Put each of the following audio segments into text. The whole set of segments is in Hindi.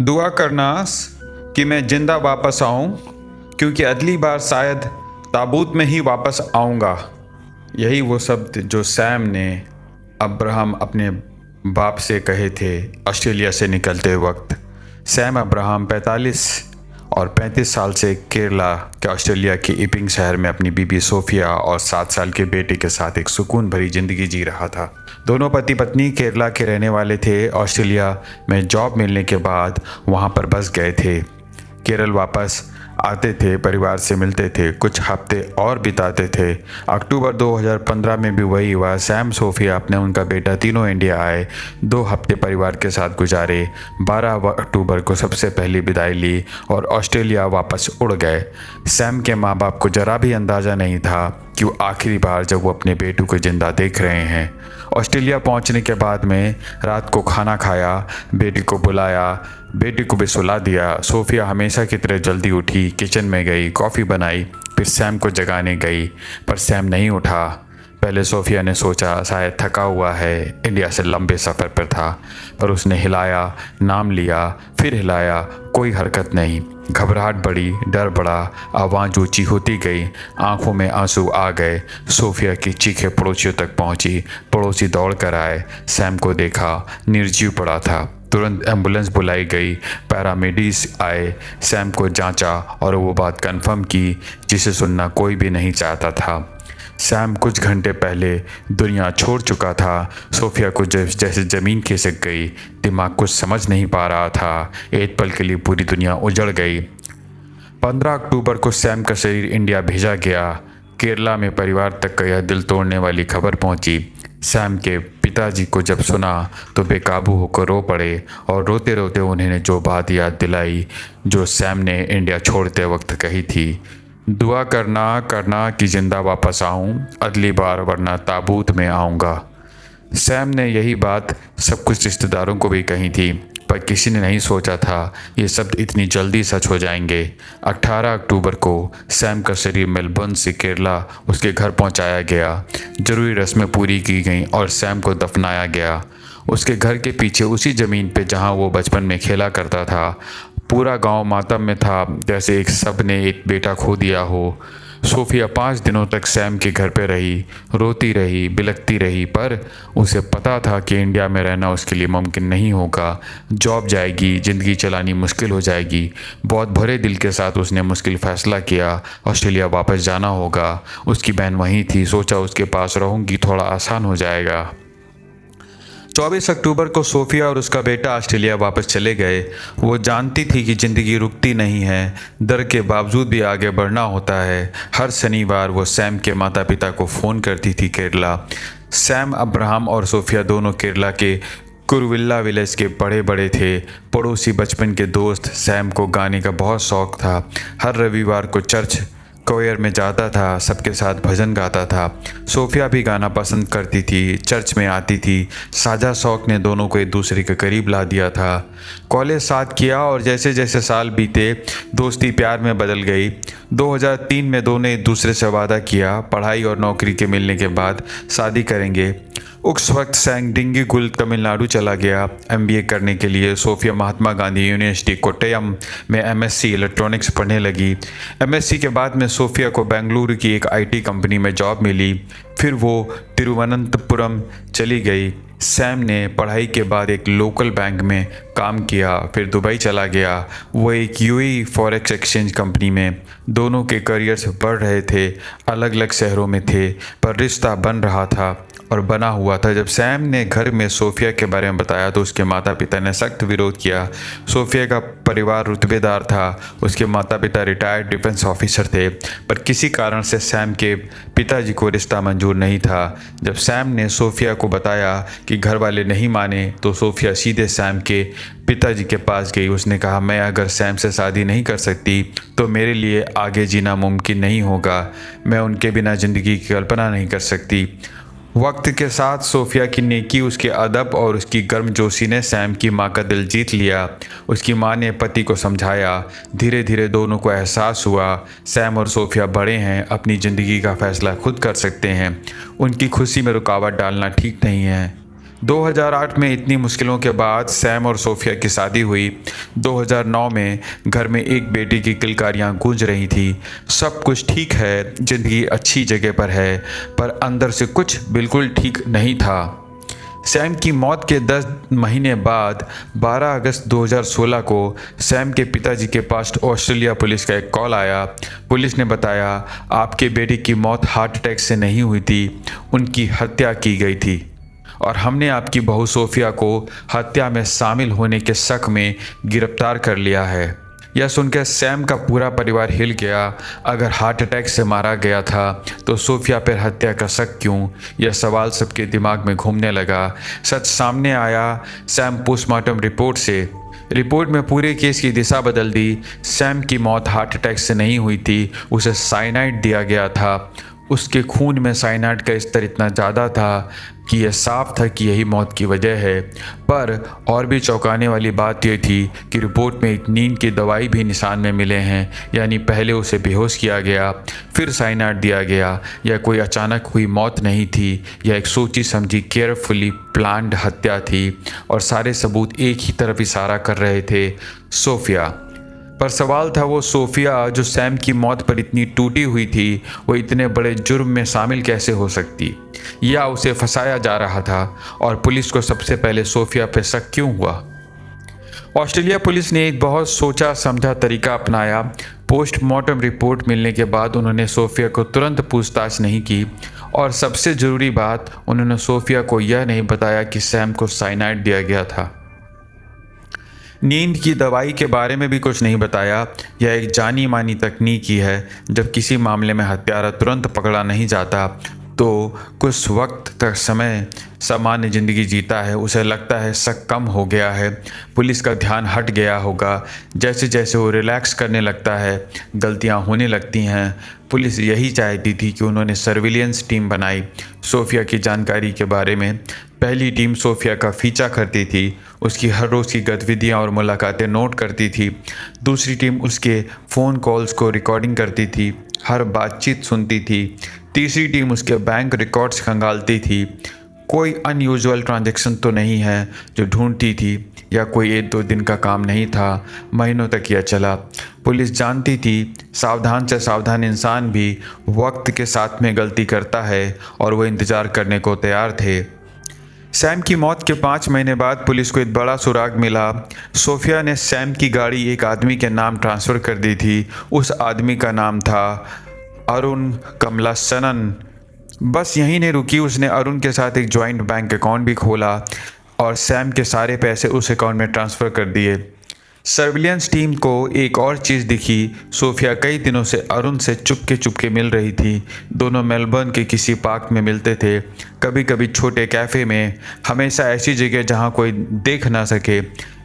दुआ करना कि मैं जिंदा वापस आऊं, क्योंकि अगली बार शायद ताबूत में ही वापस आऊंगा। यही वो शब्द जो सैम ने अब्राहम अपने बाप से कहे थे ऑस्ट्रेलिया से निकलते वक्त। सैम अब्राहम 45 और 35 साल से केरला के ऑस्ट्रेलिया के इपिंग शहर में अपनी बीबी सोफिया और 7 साल के बेटे के साथ एक सुकून भरी जिंदगी जी रहा था। दोनों पति पत्नी केरला के रहने वाले थे। ऑस्ट्रेलिया में जॉब मिलने के बाद वहां पर बस गए थे। केरल वापस आते थे, परिवार से मिलते थे, कुछ हफ्ते और बिताते थे। अक्टूबर 2015 में भी वही हुआ। सैम, सोफिया, अपने उनका बेटा तीनों इंडिया आए। 2 हफ्ते परिवार के साथ गुजारे। 12 अक्टूबर को सबसे पहली विदाई ली और ऑस्ट्रेलिया वापस उड़ गए। सैम के माँ बाप को जरा भी अंदाज़ा नहीं था कि वो आखिरी बार जब वो अपने बेटू को जिंदा देख रहे हैं। ऑस्ट्रेलिया पहुंचने के बाद में रात को खाना खाया, बेटी को बुलाया, बेटी को भी सुला दिया। सोफिया हमेशा की तरह जल्दी उठी, किचन में गई, कॉफ़ी बनाई, फिर सैम को जगाने गई, पर सैम नहीं उठा। पहले सोफिया ने सोचा शायद थका हुआ है, इंडिया से लंबे सफ़र पर था, पर उसने हिलाया, नाम लिया, फिर हिलाया, कोई हरकत नहीं। घबराहट बढ़ी, डर बढ़ा, आवाज़ ऊंची होती गई, आंखों में आंसू आ गए। सोफिया की चीखें पड़ोसियों तक पहुंची। पड़ोसी दौड़ कर आए, सैम को देखा, निर्जीव पड़ा था। तुरंत एम्बुलेंस बुलाई गई, पैरामेडिक्स आए, सैम को जांचा और वो बात कंफर्म की जिसे सुनना कोई भी नहीं चाहता था। सैम कुछ घंटे पहले दुनिया छोड़ चुका था। सोफिया को जैसे ज़मीन खिसक गई, दिमाग कुछ समझ नहीं पा रहा था। एक पल के लिए पूरी दुनिया उजड़ गई। 15 अक्टूबर को सैम का शरीर इंडिया भेजा गया। केरला में परिवार तक यह दिल तोड़ने वाली खबर पहुंची। सैम के पिताजी को जब सुना तो बेकाबू होकर रो पड़े और रोते रोते उन्होंने जो बात याद दिलाई जो सैम ने इंडिया छोड़ते वक्त कही थी, दुआ करना कि ज़िंदा वापस आऊं अगली बार, वरना ताबूत में आऊँगा। सैम ने यही बात सब कुछ रिश्तेदारों को भी कही थी, पर किसी ने नहीं सोचा था ये शब्द इतनी जल्दी सच हो जाएंगे। 18 अक्टूबर को सैम का शरीर मेलबर्न से केरला उसके घर पहुंचाया गया। जरूरी रस्में पूरी की गईं और सैम को दफनाया गया उसके घर के पीछे, उसी ज़मीन पे जहां वो बचपन में खेला करता था। पूरा गांव मातम में था, जैसे एक सब ने एक बेटा खो दिया हो। सोफिया 5 दिनों तक सैम के घर पे रही, रोती रही, बिलखती रही, पर उसे पता था कि इंडिया में रहना उसके लिए मुमकिन नहीं होगा। जॉब जाएगी, ज़िंदगी चलानी मुश्किल हो जाएगी। बहुत भरे दिल के साथ उसने मुश्किल फ़ैसला किया, ऑस्ट्रेलिया वापस जाना होगा। उसकी बहन वहीं थी, सोचा उसके पास रहूँगी थोड़ा आसान हो जाएगा। 24 अक्टूबर को सोफिया और उसका बेटा ऑस्ट्रेलिया वापस चले गए। वो जानती थी कि ज़िंदगी रुकती नहीं है, डर के बावजूद भी आगे बढ़ना होता है। हर शनिवार वो सैम के माता पिता को फ़ोन करती थी केरला। सैम, अब्राहम और सोफिया दोनों केरला के कुरुविल्ला विलेज के बड़े बड़े थे, पड़ोसी, बचपन के दोस्त। सैम को गाने का बहुत शौक़ था। हर रविवार को चर्च कोयर में जाता था, सबके साथ भजन गाता था। सोफिया भी गाना पसंद करती थी, चर्च में आती थी। साझा शौक़ ने दोनों को एक दूसरे के करीब ला दिया था। कॉलेज साथ किया और जैसे जैसे साल बीते दोस्ती प्यार में बदल गई। 2003 में दोनों एक दूसरे से वादा किया, पढ़ाई और नौकरी के मिलने के बाद शादी करेंगे। उस वक्त सैम डिंडीगुल तमिलनाडु चला गया एमबीए करने के लिए। सोफिया महात्मा गांधी यूनिवर्सिटी कोट्टयम में एमएससी इलेक्ट्रॉनिक्स पढ़ने लगी। एमएससी के बाद में सोफिया को बेंगलुरु की एक आईटी कंपनी में जॉब मिली। फिर वो तिरुवनंतपुरम चली गई। सैम ने पढ़ाई के बाद एक लोकल बैंक में काम किया, फिर दुबई चला गया, वो एक यूएई फॉरेक्स एक्सचेंज कंपनी में। दोनों के करियर्स बढ़ रहे थे, अलग अलग शहरों में थे, पर रिश्ता बन रहा था और बना हुआ था। जब सैम ने घर में सोफिया के बारे में बताया तो उसके माता पिता ने सख्त विरोध किया। सोफिया का परिवार रुतबेदार था, उसके माता पिता रिटायर्ड डिफेंस ऑफिसर थे, पर किसी कारण से सैम के पिताजी को रिश्ता मंजूर नहीं था। जब सैम ने सोफिया को बताया कि घर वाले नहीं माने तो सोफिया सीधे सैम के पिताजी के पास गई। उसने कहा, मैं अगर सैम से शादी नहीं कर सकती तो मेरे लिए आगे जीना मुमकिन नहीं होगा। मैं उनके बिना ज़िंदगी की कल्पना नहीं कर सकती। वक्त के साथ सोफिया की नेकी, उसके अदब और उसकी गर्मजोशी ने सैम की माँ का दिल जीत लिया। उसकी माँ ने पति को समझाया। धीरे धीरे दोनों को एहसास हुआ सैम और सोफिया बड़े हैं, अपनी ज़िंदगी का फ़ैसला खुद कर सकते हैं। उनकी खुशी में रुकावट डालना ठीक नहीं है। 2008 में इतनी मुश्किलों के बाद सैम और सोफिया की शादी हुई। 2009 में घर में एक बेटी की किलकारियां गूंज रही थी। सब कुछ ठीक है, ज़िंदगी अच्छी जगह पर है, पर अंदर से कुछ बिल्कुल ठीक नहीं था। सैम की मौत के 10 महीने बाद 12 अगस्त 2016 को सैम के पिताजी के पास ऑस्ट्रेलिया पुलिस का एक कॉल आया। पुलिस ने बताया, आपके बेटे की मौत हार्ट अटैक से नहीं हुई थी, उनकी हत्या की गई थी और हमने आपकी बहू सोफिया को हत्या में शामिल होने के शक में गिरफ्तार कर लिया है। यह सुनकर सैम का पूरा परिवार हिल गया। अगर हार्ट अटैक से मारा गया था तो सोफिया पर हत्या का शक क्यों? यह सवाल सबके दिमाग में घूमने लगा। सच सामने आया सैम पोस्टमार्टम रिपोर्ट से। रिपोर्ट में पूरे केस की दिशा बदल दी। सैम की मौत हार्ट अटैक से नहीं हुई थी, उसे साइनाइड दिया गया था। उसके खून में साइनाइड का स्तर इतना ज़्यादा था कि यह साफ था कि यही मौत की वजह है। पर और भी चौंकाने वाली बात यह थी कि रिपोर्ट में एक नींद की दवाई भी निशान में मिले हैं, यानी पहले उसे बेहोश किया गया, फिर साइनाइड दिया गया। यह कोई अचानक हुई मौत नहीं थी, यह एक सोची समझी केयरफुली प्लान्ड हत्या थी और सारे सबूत एक ही तरफ इशारा कर रहे थे, सोफिया। पर सवाल था, वो सोफिया जो सैम की मौत पर इतनी टूटी हुई थी, वो इतने बड़े जुर्म में शामिल कैसे हो सकती, या उसे फंसाया जा रहा था? और पुलिस को सबसे पहले सोफिया पर शक क्यों हुआ? ऑस्ट्रेलिया पुलिस ने एक बहुत सोचा समझा तरीका अपनाया। पोस्टमार्टम रिपोर्ट मिलने के बाद उन्होंने सोफिया को तुरंत पूछताछ नहीं की और सबसे ज़रूरी बात, उन्होंने सोफिया को यह नहीं बताया कि सैम को साइनाइड दिया गया था। नींद की दवाई के बारे में भी कुछ नहीं बताया। यह एक जानी मानी तकनीक ही है। जब किसी मामले में हत्यारा तुरंत पकड़ा नहीं जाता तो कुछ वक्त तक सामान्य ज़िंदगी जीता है। उसे लगता है शक कम हो गया है, पुलिस का ध्यान हट गया होगा। जैसे जैसे वो रिलैक्स करने लगता है, गलतियां होने लगती हैं। पुलिस यही चाहती थी कि उन्होंने सर्विलियंस टीम बनाई सोफिया की जानकारी के बारे में। पहली टीम सोफिया का फीचा करती थी, उसकी हर रोज़ की गतिविधियां और मुलाकातें नोट करती थी। दूसरी टीम उसके फ़ोन कॉल्स को रिकॉर्डिंग करती थी, हर बातचीत सुनती थी। तीसरी टीम उसके बैंक रिकॉर्ड्स खंगालती थी, कोई अनयूजुअल ट्रांजैक्शन तो नहीं है जो ढूंढती थी। या कोई 1-2 दिन का काम नहीं था, महीनों तक यह चला। पुलिस जानती थी सावधान से सावधान इंसान भी वक्त के साथ में गलती करता है और वो इंतज़ार करने को तैयार थे। सैम की मौत के 5 महीने बाद पुलिस को एक बड़ा सुराग मिला। सोफिया ने सैम की गाड़ी एक आदमी के नाम ट्रांसफ़र कर दी थी। उस आदमी का नाम था अरुण कमलासनन। बस यहीं नहीं रुकी, उसने अरुण के साथ एक जॉइंट बैंक अकाउंट भी खोला और सैम के सारे पैसे उस अकाउंट में ट्रांसफ़र कर दिए। सर्विलियंस टीम को एक और चीज़ दिखी। सोफिया कई दिनों से अरुण से चुपके मिल रही थी। दोनों मेलबर्न के किसी पार्क में मिलते थे, कभी कभी छोटे कैफ़े में, हमेशा ऐसी जगह जहां कोई देख ना सके,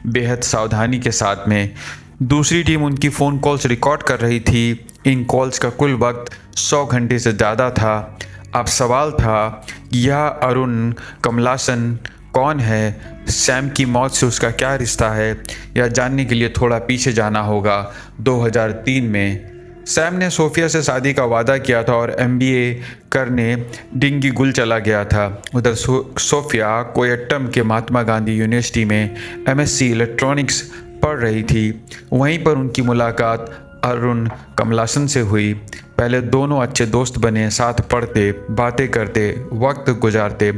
बेहद सावधानी के साथ में। दूसरी टीम उनकी फ़ोन कॉल्स रिकॉर्ड कर रही थी। इन कॉल्स का कुल वक्त 100 घंटे से ज़्यादा था। अब सवाल था, यह अरुण कमलासन कौन है? सैम की मौत से उसका क्या रिश्ता है? यह जानने के लिए थोड़ा पीछे जाना होगा। 2003 में सैम ने सोफिया से शादी का वादा किया था और MBA करने डिंगीगुल चला गया था। उधर सोफिया कोयट्टम के महात्मा गांधी यूनिवर्सिटी में MSc इलेक्ट्रॉनिक्स पढ़ रही थी। वहीं पर उनकी मुलाकात अरुण कमलासन से हुई। पहले दोनों अच्छे दोस्त बने, साथ पढ़ते, बातें करते, वक्त गुजारते।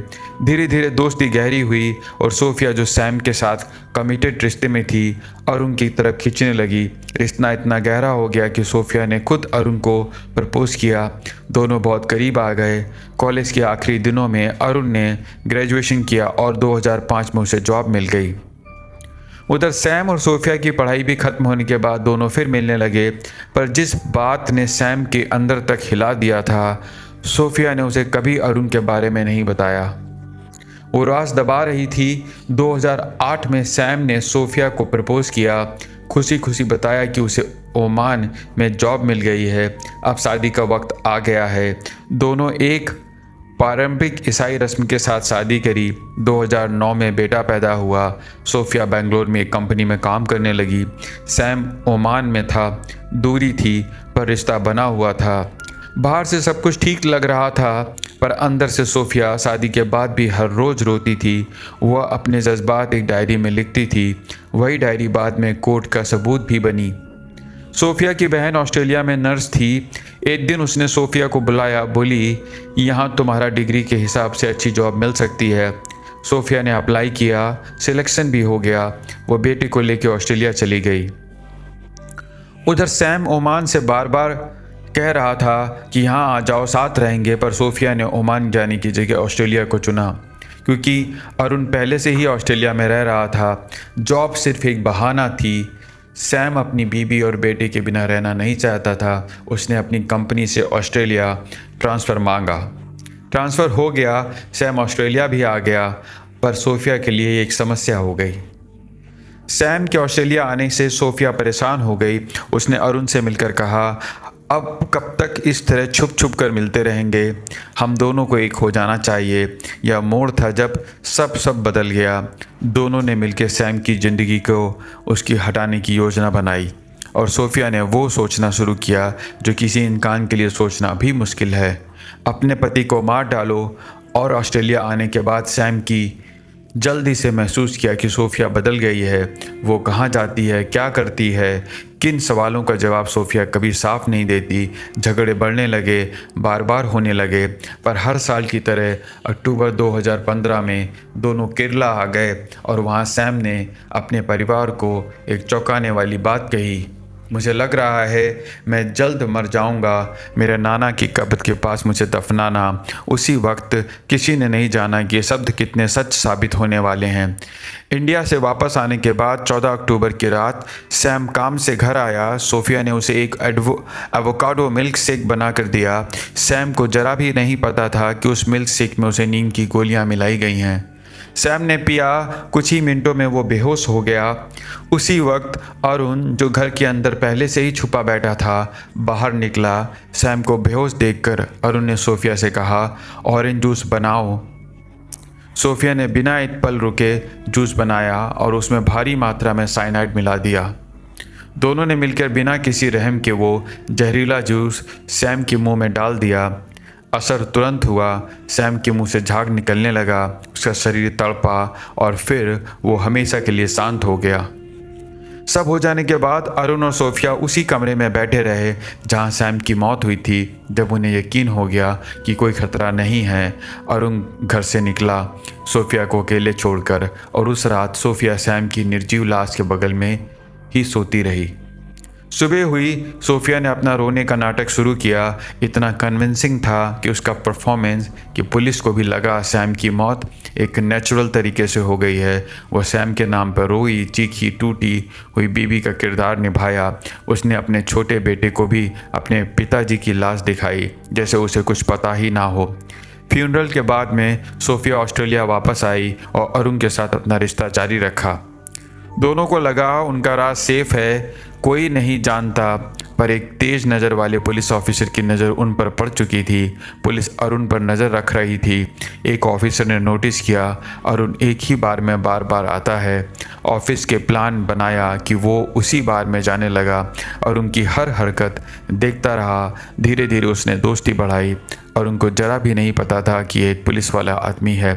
धीरे धीरे दोस्ती गहरी हुई और सोफिया जो सैम के साथ कमिटेड रिश्ते में थी, अरुण की तरफ खींचने लगी। रिश्ता इतना गहरा हो गया कि सोफिया ने खुद अरुण को प्रपोज किया। दोनों बहुत करीब आ गए। कॉलेज के आखिरी दिनों में अरुण ने ग्रेजुएशन किया और 2005 में उसे जॉब मिल गई। उधर सैम और सोफिया की पढ़ाई भी खत्म होने के बाद दोनों फिर मिलने लगे। पर जिस बात ने सैम के अंदर तक हिला दिया था, सोफिया ने उसे कभी अरुण के बारे में नहीं बताया। वो राज दबा रही थी। 2008 में सैम ने सोफिया को प्रपोज किया, खुशी खुशी बताया कि उसे ओमान में जॉब मिल गई है, अब शादी का वक्त आ गया है। दोनों एक पारंपरिक ईसाई रस्म के साथ शादी करी। 2009 में बेटा पैदा हुआ। सोफिया बेंगलोर में एक कंपनी में काम करने लगी। सैम ओमान में था। दूरी थी पर रिश्ता बना हुआ था। बाहर से सब कुछ ठीक लग रहा था, पर अंदर से सोफिया शादी के बाद भी हर रोज़ रोती थी। वह अपने जज्बात एक डायरी में लिखती थी। वही डायरी बाद में कोर्ट का सबूत भी बनी। सोफिया की बहन ऑस्ट्रेलिया में नर्स थी। एक दिन उसने सोफिया को बुलाया, बोली, यहाँ तुम्हारा डिग्री के हिसाब से अच्छी जॉब मिल सकती है। सोफिया ने अप्लाई किया, सिलेक्शन भी हो गया। वो बेटे को लेकर ऑस्ट्रेलिया चली गई। उधर सैम ओमान से बार बार कह रहा था कि यहाँ आ जाओ, साथ रहेंगे, पर सोफिया ने ओमान जाने की जगह ऑस्ट्रेलिया को चुना, क्योंकि अरुण पहले से ही ऑस्ट्रेलिया में रह रहा था। जॉब सिर्फ एक बहाना थी। सैम अपनी बीबी और बेटे के बिना रहना नहीं चाहता था। उसने अपनी कंपनी से ऑस्ट्रेलिया ट्रांसफ़र मांगा। ट्रांसफ़र हो गया, सैम ऑस्ट्रेलिया भी आ गया, पर सोफिया के लिए एक समस्या हो गई। सैम के ऑस्ट्रेलिया आने से सोफिया परेशान हो गई। उसने अरुण से मिलकर कहा, अब कब तक इस तरह छुप छुप कर मिलते रहेंगे? हम दोनों को एक हो जाना चाहिए। यह मोड़ था जब सब बदल गया। दोनों ने मिलकर सैम की ज़िंदगी को उसकी हटाने की योजना बनाई, और सोफिया ने वो सोचना शुरू किया जो किसी इंसान के लिए सोचना भी मुश्किल है। अपने पति को मार डालो। और ऑस्ट्रेलिया आने के बाद सैम की जल्दी से महसूस किया कि सोफिया बदल गई है। वो कहाँ जाती है, क्या करती है, किन सवालों का जवाब सोफिया कभी साफ नहीं देती। झगड़े बढ़ने लगे, बार बार होने लगे। पर हर साल की तरह अक्टूबर 2015 में दोनों केरला आ गए, और वहाँ सैम ने अपने परिवार को एक चौंकाने वाली बात कही, मुझे लग रहा है मैं जल्द मर जाऊंगा। मेरे नाना की कब्र के पास मुझे दफनाना। उसी वक्त किसी ने नहीं जाना कि ये शब्द कितने सच साबित होने वाले हैं। इंडिया से वापस आने के बाद 14 अक्टूबर की रात सैम काम से घर आया। सोफिया ने उसे एक एवोकाडो मिल्क शेक बना कर दिया। सैम को जरा भी नहीं पता था कि उस मिल्क शेक में उसे नींद की गोलियां मिलाई गई हैं। सैम ने पिया, कुछ ही मिनटों में वो बेहोश हो गया। उसी वक्त अरुण, जो घर के अंदर पहले से ही छुपा बैठा था, बाहर निकला। सैम को बेहोश देखकर अरुण ने सोफिया से कहा, ऑरेंज जूस बनाओ। सोफिया ने बिना एक पल रुके जूस बनाया और उसमें भारी मात्रा में साइनाइड मिला दिया। दोनों ने मिलकर बिना किसी रहम के वो जहरीला जूस सैम के मुंह में डाल दिया। असर तुरंत हुआ। सैम के मुंह से झाग निकलने लगा, उसका शरीर तड़पा और फिर वो हमेशा के लिए शांत हो गया। सब हो जाने के बाद अरुण और सोफिया उसी कमरे में बैठे रहे जहां सैम की मौत हुई थी। जब उन्हें यकीन हो गया कि कोई खतरा नहीं है, अरुण घर से निकला सोफिया को अकेले छोड़कर, और उस रात सोफिया सैम की निर्जीव लाश के बगल में ही सोती रही। सुबह हुई, सोफिया ने अपना रोने का नाटक शुरू किया। इतना कन्विंसिंग था कि उसका परफॉर्मेंस कि पुलिस को भी लगा सैम की मौत एक नेचुरल तरीके से हो गई है। वह सैम के नाम पर रोई, चीखी, टूटी हुई बीवी का किरदार निभाया। उसने अपने छोटे बेटे को भी अपने पिताजी की लाश दिखाई, जैसे उसे कुछ पता ही ना हो। फ्यूनरल के बाद में सोफिया ऑस्ट्रेलिया वापस आई और अरुण के साथ अपना रिश्ता जारी रखा। दोनों को लगा उनका राज सेफ है, कोई नहीं जानता। पर एक तेज नज़र वाले पुलिस ऑफिसर की नज़र उन पर पड़ चुकी थी। पुलिस अरुण पर नज़र रख रही थी। एक ऑफिसर ने नोटिस किया, अरुण एक ही बार में बार बार आता है। ऑफिस के प्लान बनाया कि वो उसी बार में जाने लगा। अरुण की हर हरकत देखता रहा। धीरे धीरे उसने दोस्ती बढ़ाई। अरुण को जरा भी नहीं पता था कि एक पुलिस वाला आदमी है।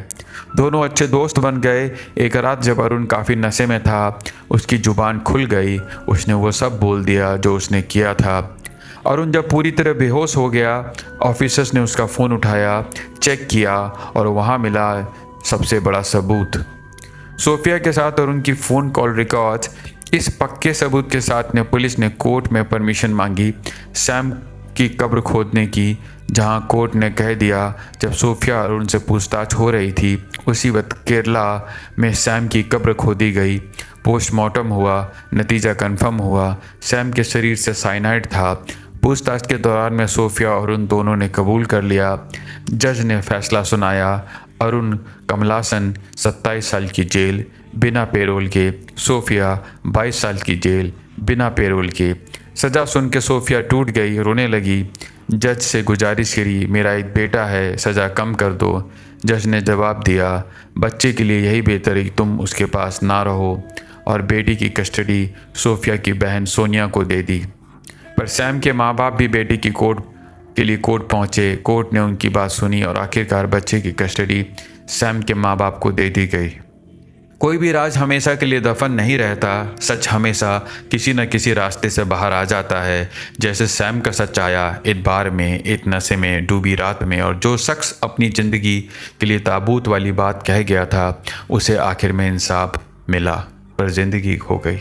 दोनों अच्छे दोस्त बन गए। एक रात जब अरुण काफ़ी नशे में था, उसकी ज़ुबान खुल गई। उसने वो सब बोल दिया जो उसने किया था। अरुण जब पूरी तरह बेहोश हो गया, ऑफिसर्स ने उसका फ़ोन उठाया, चेक किया, और वहाँ मिला सबसे बड़ा सबूत। सोफिया के साथ अरुण की फ़ोन कॉल रिकॉर्ड्स। इस पक्के सबूत के साथ पुलिस ने कोर्ट में परमिशन मांगी सैम की कब्र खोदने की, जहां कोर्ट ने कह दिया जब सोफिया अरुण से पूछताछ हो रही थी उसी वक्त केरला में सैम की कब्र खोदी गई। पोस्टमार्टम हुआ, नतीजा कंफर्म हुआ, सैम के शरीर से साइनाइड था। पूछताछ के दौरान में सोफिया और अरुण दोनों ने कबूल कर लिया। जज ने फैसला सुनाया, अरुण कमलासन 27 साल की जेल बिना पेरोल के, सोफिया 22 साल की जेल बिना पेरोल के। सज़ा सुन के सोफिया टूट गई, रोने लगी। जज से गुजारिश करी, मेरा एक बेटा है, सज़ा कम कर दो। जज ने जवाब दिया, बच्चे के लिए यही बेहतर है कि तुम उसके पास ना रहो, और बेटी की कस्टडी सोफिया की बहन सोनिया को दे दी। पर सैम के माँ बाप भी बेटी की कोर्ट के लिए कोर्ट पहुंचे। कोर्ट ने उनकी बात सुनी और आखिरकार बच्चे की कस्टडी सैम के माँ बाप को दे दी गई। कोई भी राज हमेशा के लिए दफन नहीं रहता। सच हमेशा किसी न किसी रास्ते से बाहर आ जाता है। जैसे सैम का सच आया एक बार में, एक नशे में डूबी रात में, और जो शख्स अपनी ज़िंदगी के लिए ताबूत वाली बात कह गया था उसे आखिर में इंसाफ मिला, पर ज़िंदगी खो गई।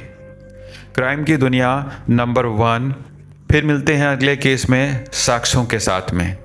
क्राइम की दुनिया नंबर 1। फिर मिलते हैं अगले केस में साक्ष्यों के साथ में।